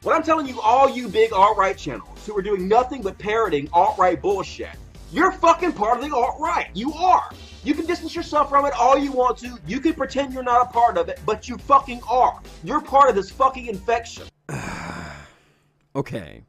What I'm telling you, all you big alt-right channels who are doing nothing but parroting alt-right bullshit, you're fucking part of the alt-right. You are. You can distance yourself from it all you want to. You can pretend you're not a part of it, but you fucking are. You're part of this fucking infection. Okay.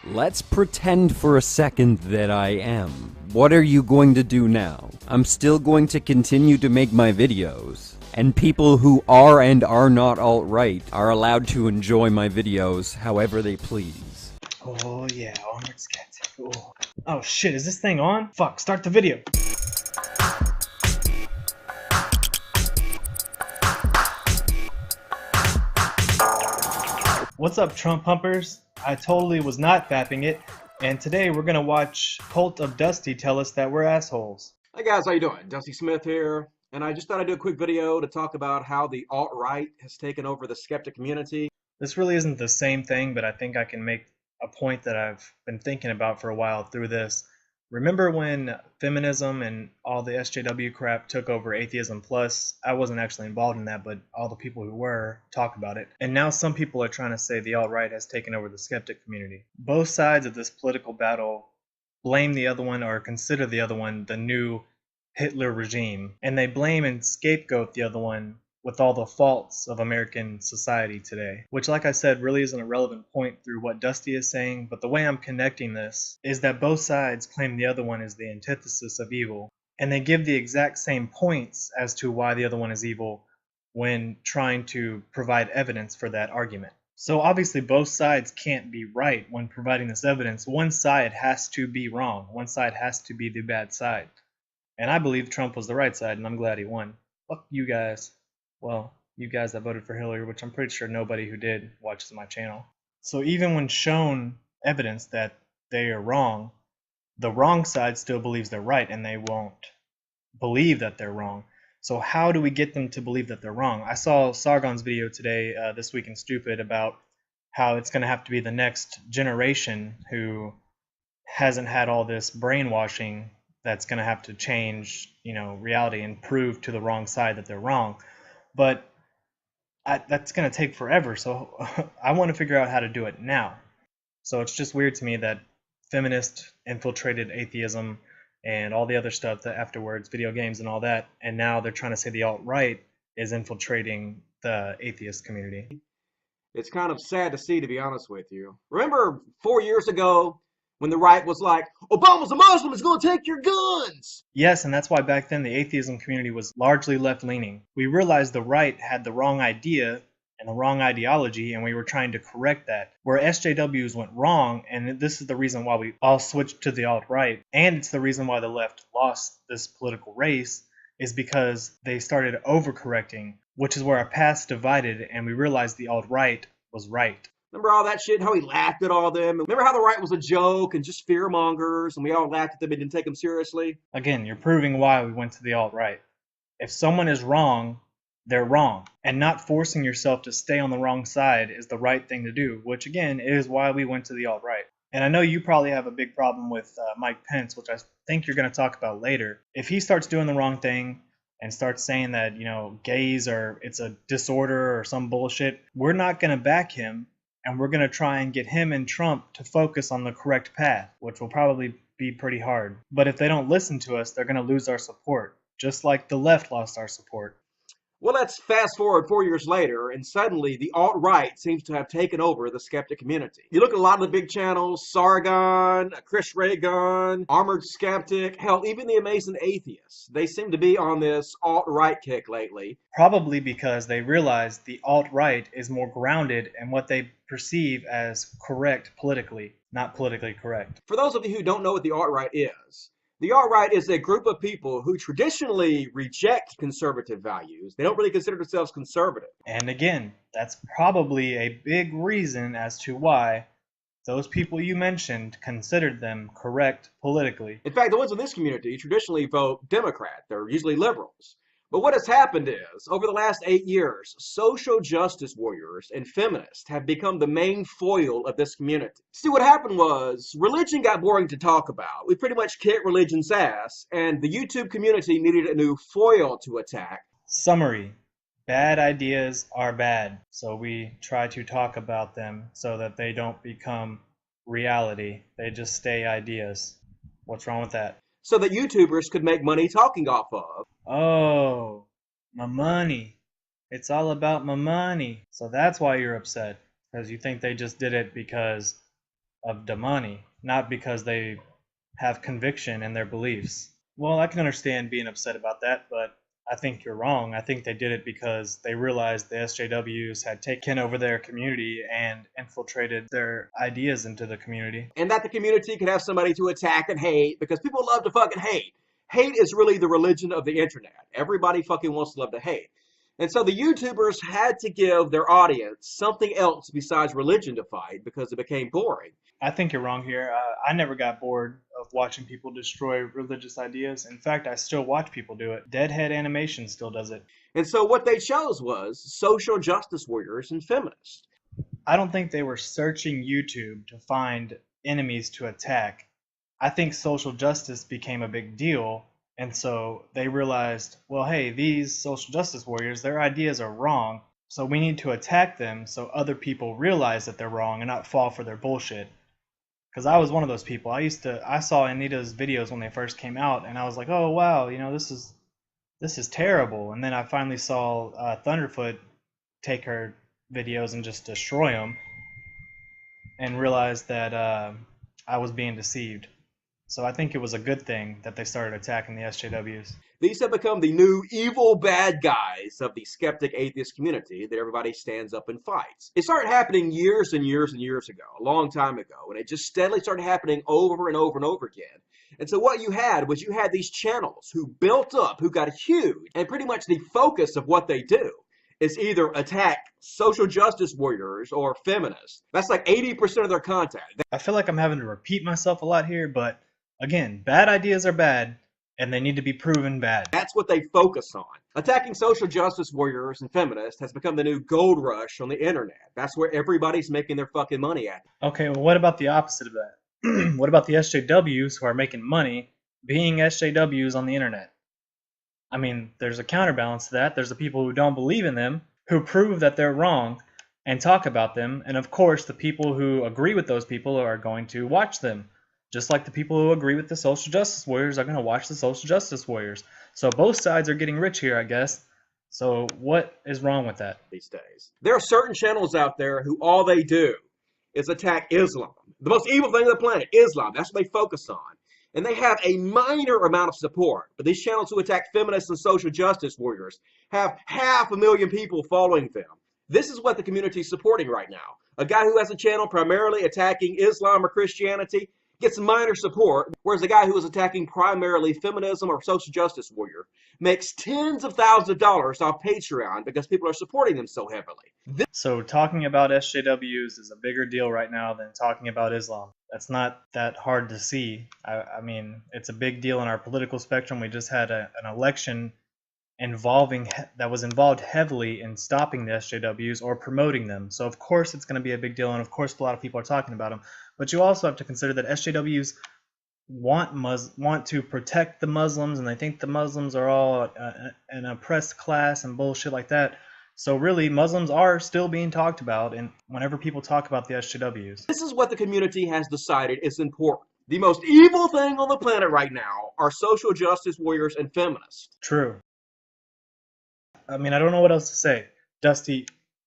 Let's pretend for a second that I am. What are you going to do now? I'm still going to continue to make my videos. And people who are and are not alt-right are allowed to enjoy my videos however they please. Oh yeah, Armored Scat. Oh shit, is this thing on? Fuck, start the video. What's up, Trump humpers? I totally was not fapping it, and today we're gonna watch Cult of Dusty tell us that we're assholes. Hey guys, how you doing? Dusty Smith here, and I just thought I'd do a quick video to talk about how the alt-right has taken over the skeptic community. This really isn't the same thing, but I think I can make a point that I've been thinking about for a while through this. Remember when feminism and all the SJW crap took over Atheism Plus? I wasn't actually involved in that, but all the people who were talk about it. And now some people are trying to say the alt-right has taken over the skeptic community. Both sides of this political battle blame the other one or consider the other one the new Hitler regime. And they blame and scapegoat the other one with all the faults of American society today. Which, like I said, really isn't a relevant point through what Dusty is saying, but the way I'm connecting this is that both sides claim the other one is the antithesis of evil, and they give the exact same points as to why the other one is evil when trying to provide evidence for that argument. So obviously both sides can't be right when providing this evidence. One side has to be wrong. One side has to be the bad side. And I believe Trump was the right side, and I'm glad he won. Fuck you guys. Well, you guys that voted for Hillary, which I'm pretty sure nobody who did watches my channel. So even when shown evidence that they are wrong, the wrong side still believes they're right, and they won't believe that they're wrong. So how do we get them to believe that they're wrong? I saw Sargon's video today, This Week in Stupid, about how it's going to have to be the next generation who hasn't had all this brainwashing that's going to have to change, reality and prove to the wrong side that they're wrong. But that's going to take forever, so I want to figure out how to do it now. So it's just weird to me that feminists infiltrated atheism and all the other stuff that afterwards, video games and all that, and now they're trying to say the alt-right is infiltrating the atheist community. It's kind of sad to see, to be honest with you. Remember 4 years ago when the right was like, Obama's a Muslim, he's going to take your guns? Yes, and that's why back then the atheism community was largely left-leaning. We realized the right had the wrong idea and the wrong ideology, and we were trying to correct that. Where SJWs went wrong, and this is the reason why we all switched to the alt-right, and it's the reason why the left lost this political race, is because they started overcorrecting, which is where our paths divided, and we realized the alt-right was right. Remember all that shit, how he laughed at all them? Remember how the right was a joke and just fear-mongers, and we all laughed at them and didn't take them seriously? Again, you're proving why we went to the alt-right. If someone is wrong, they're wrong. And not forcing yourself to stay on the wrong side is the right thing to do, which again is why we went to the alt-right. And I know you probably have a big problem with Mike Pence, which I think you're going to talk about later. If he starts doing the wrong thing and starts saying that, gays it's a disorder or some bullshit, we're not going to back him. And we're going to try and get him and Trump to focus on the correct path, which will probably be pretty hard. But if they don't listen to us, they're going to lose our support, just like the left lost our support. Well, let's fast forward 4 years later, and suddenly the alt-right seems to have taken over the skeptic community. You look at a lot of the big channels, Sargon, Chris Reagan, Armored Skeptic, hell, even the Amazing Atheists. They seem to be on this alt-right kick lately. Probably because they realize the alt-right is more grounded in what they perceive as correct politically, not politically correct. For those of you who don't know what the alt-right is, the alt-right is a group of people who traditionally reject conservative values. They don't really consider themselves conservative. And again, that's probably a big reason as to why those people you mentioned considered them correct politically. In fact, the ones in this community traditionally vote Democrat. They're usually liberals. But what has happened is, over the last 8 years, social justice warriors and feminists have become the main foil of this community. See, what happened was, religion got boring to talk about. We pretty much kicked religion's ass, and the YouTube community needed a new foil to attack. Summary. Bad ideas are bad, so we try to talk about them so that they don't become reality. They just stay ideas. What's wrong with that? So that YouTubers could make money talking off of. Oh, my money. It's all about my money. So that's why you're upset, because you think they just did it because of the money, not because they have conviction in their beliefs. Well, I can understand being upset about that, but I think you're wrong. I think they did it because they realized the SJWs had taken over their community and infiltrated their ideas into the community. And that the community could have somebody to attack and hate, because people love to fucking hate. Hate is really the religion of the internet. Everybody fucking wants to love to hate. And so the YouTubers had to give their audience something else besides religion to fight because it became boring. I think you're wrong here. I never got bored of watching people destroy religious ideas. In fact, I still watch people do it. Deadhead Animation still does it. And so what they chose was social justice warriors and feminists. I don't think they were searching YouTube to find enemies to attack. I think social justice became a big deal, and so they realized, well, hey, these social justice warriors, their ideas are wrong, so we need to attack them so other people realize that they're wrong and not fall for their bullshit. Because I was one of those people. I saw Anita's videos when they first came out, and I was like, oh wow, this is terrible. And then I finally saw Thunderfoot take her videos and just destroy them, and realized that I was being deceived. So I think it was a good thing that they started attacking the SJWs. These have become the new evil bad guys of the skeptic atheist community that everybody stands up and fights. It started happening years and years and years ago, a long time ago, and it just steadily started happening over and over and over again. And so what you had was these channels who built up, who got huge, and pretty much the focus of what they do is either attack social justice warriors or feminists. That's like 80% of their content. I feel like I'm having to repeat myself a lot here, but again, bad ideas are bad, and they need to be proven bad. That's what they focus on. Attacking social justice warriors and feminists has become the new gold rush on the internet. That's where everybody's making their fucking money at. Okay, well, what about the opposite of that? What about the SJWs who are making money being SJWs on the internet? I mean, there's a counterbalance to that. There's the people who don't believe in them, who prove that they're wrong and talk about them. And of course, the people who agree with those people are going to watch them. Just like the people who agree with the social justice warriors are going to watch the social justice warriors. So both sides are getting rich here, I guess. So what is wrong with that? These days, there are certain channels out there who all they do is attack Islam. The most evil thing on the planet, Islam. That's what they focus on. And they have a minor amount of support. But these channels who attack feminists and social justice warriors have 500,000 people following them. This is what the community is supporting right now. A guy who has a channel primarily attacking Islam or Christianity gets minor support, whereas the guy who is attacking primarily feminism or social justice warrior makes tens of thousands of dollars off Patreon because people are supporting them so heavily. So talking about SJWs is a bigger deal right now than talking about Islam. That's not that hard to see. I mean, it's a big deal in our political spectrum. We just had an election that was involved heavily in stopping the SJWs or promoting them. So of course it's going to be a big deal, and of course a lot of people are talking about them. But you also have to consider that SJWs want to protect the Muslims, and they think the Muslims are all an oppressed class and bullshit like that. So really, Muslims are still being talked about, and whenever people talk about the SJWs. This is what the community has decided is important. The most evil thing on the planet right now are social justice warriors and feminists. True. I mean, I don't know what else to say. Dusty,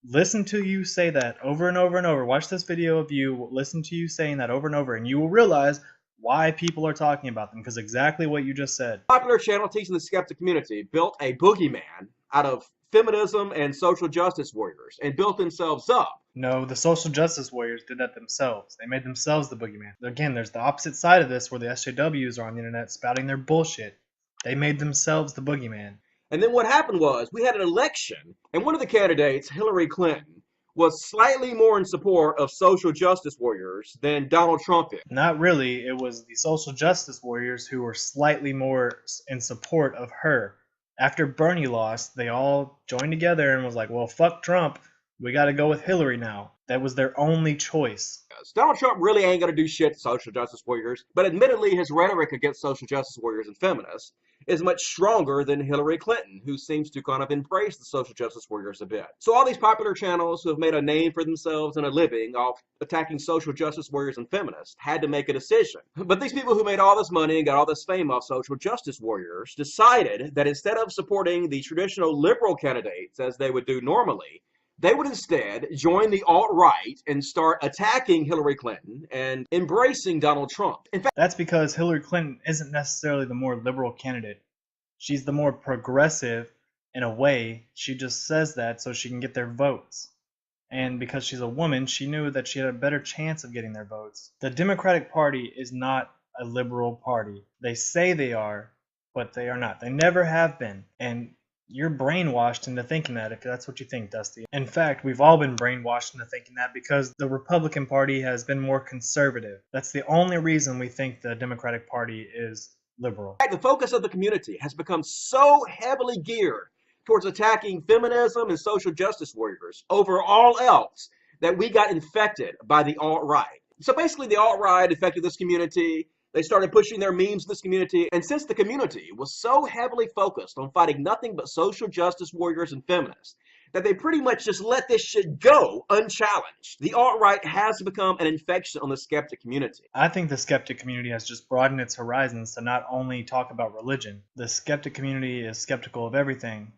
listen to you say that over and over and over. Watch this video of you, listen to you saying that over and over, and you will realize why people are talking about them, because exactly what you just said. Popular channel teaching the skeptic community built a boogeyman out of feminism and social justice warriors and built themselves up. No, the social justice warriors did that themselves. They made themselves the boogeyman. Again, there's the opposite side of this where the SJWs are on the internet spouting their bullshit. They made themselves the boogeyman. And then what happened was we had an election, and one of the candidates, Hillary Clinton, was slightly more in support of social justice warriors than Donald Trump is. Not really. It was the social justice warriors who were slightly more in support of her. After Bernie lost, they all joined together and was like, well, fuck Trump. We got to go with Hillary now. That was their only choice. Donald Trump really ain't going to do shit to social justice warriors, but admittedly his rhetoric against social justice warriors and feminists is much stronger than Hillary Clinton, who seems to kind of embrace the social justice warriors a bit. So all these popular channels who have made a name for themselves and a living off attacking social justice warriors and feminists had to make a decision. But these people who made all this money and got all this fame off social justice warriors decided that instead of supporting the traditional liberal candidates as they would do normally, they would instead join the alt-right and start attacking Hillary Clinton and embracing Donald Trump. In fact, That's because Hillary Clinton isn't necessarily the more liberal candidate. She's the more progressive in a way. She just says that so she can get their votes. And because she's a woman, she knew that she had a better chance of getting their votes. The Democratic Party is not a liberal party. They say they are, but they are not. They never have been. And you're brainwashed into thinking that if that's what you think, Dusty. In fact, we've all been brainwashed into thinking that because the Republican Party has been more conservative. That's the only reason we think the Democratic Party is liberal. the focus of the community has become so heavily geared towards attacking feminism and social justice warriors over all else that we got infected by the alt-right. So basically the alt-right affected this community. They started pushing their memes in this community, and since the community was so heavily focused on fighting nothing but social justice warriors and feminists, that they pretty much just let this shit go unchallenged. The alt-right has become an infection on the skeptic community. I think the skeptic community has just broadened its horizons to not only talk about religion. The skeptic community is skeptical of everything,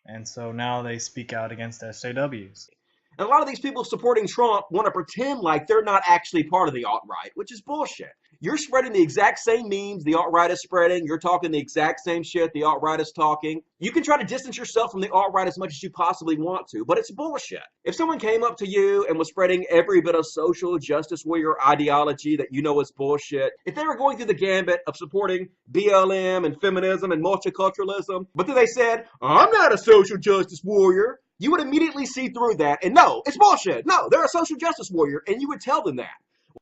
and so now they speak out against SJWs. And a lot of these people supporting Trump want to pretend like they're not actually part of the alt-right, which is bullshit. You're spreading the exact same memes the alt-right is spreading. You're talking the exact same shit the alt-right is talking. You can try to distance yourself from the alt-right as much as you possibly want to, but it's bullshit. If someone came up to you and was spreading every bit of social justice warrior ideology that you know is bullshit, if they were going through the gambit of supporting BLM and feminism and multiculturalism, but then they said, I'm not a social justice warrior, you would immediately see through that and no, it's bullshit. No, they're a social justice warrior, and you would tell them that.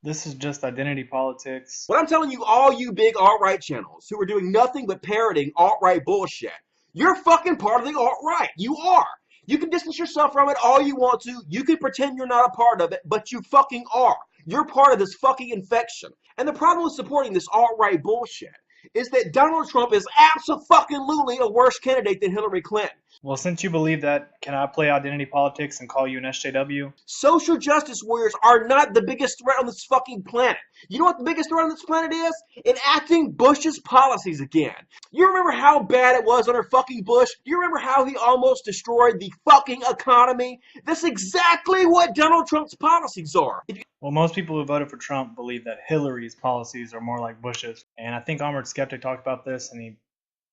This is just identity politics. What I'm telling you, all you big alt-right channels who are doing nothing but parroting alt-right bullshit, you're fucking part of the alt-right. You are. You can distance yourself from it all you want to. You can pretend you're not a part of it, but you fucking are. You're part of this fucking infection. And the problem with supporting this alt-right bullshit is that Donald Trump is abso-fucking-lutely a worse candidate than Hillary Clinton. Well, since you believe that, can I play identity politics and call you an SJW? Social justice warriors are not the biggest threat on this fucking planet. You know what the biggest threat on this planet is? Enacting Bush's policies again. You remember how bad it was under fucking Bush? You remember how he almost destroyed the fucking economy? That's exactly what Donald Trump's policies are. Well, most people who voted for Trump believe that Hillary's policies are more like Bush's. And I think Armored Skeptic talked about this, and he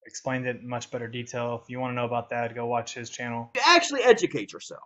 explained it in much better detail. If you want to know about that, go watch his channel. Actually educate yourself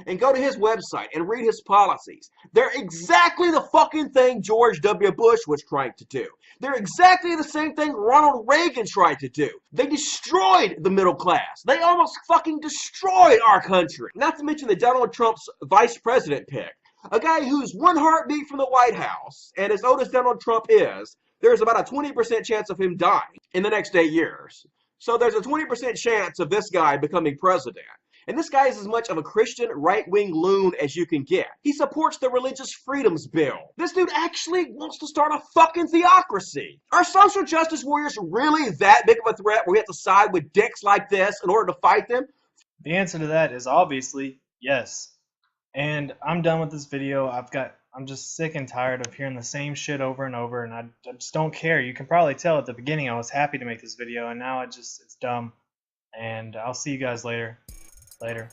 and go to his website and read his policies. They're exactly the fucking thing George W. Bush was trying to do. They're exactly the same thing Ronald Reagan tried to do. They destroyed the middle class. They almost fucking destroyed our country. Not to mention that Donald Trump's vice president pick, a guy who's one heartbeat from the White House, and as old as Donald Trump is, there's about a 20% chance of him dying in the next 8 years. So there's a 20% chance of this guy becoming president. And this guy is as much of a Christian right-wing loon as you can get. He supports the Religious Freedoms Bill. This dude actually wants to start a fucking theocracy. Are social justice warriors really that big of a threat where we have to side with dicks like this in order to fight them? The answer to that is obviously yes. And I'm done with this video. I'm just sick and tired of hearing the same shit over and over, and I just don't care. You can probably tell at the beginning I was happy to make this video, and now it's dumb. And I'll see you guys later. Later.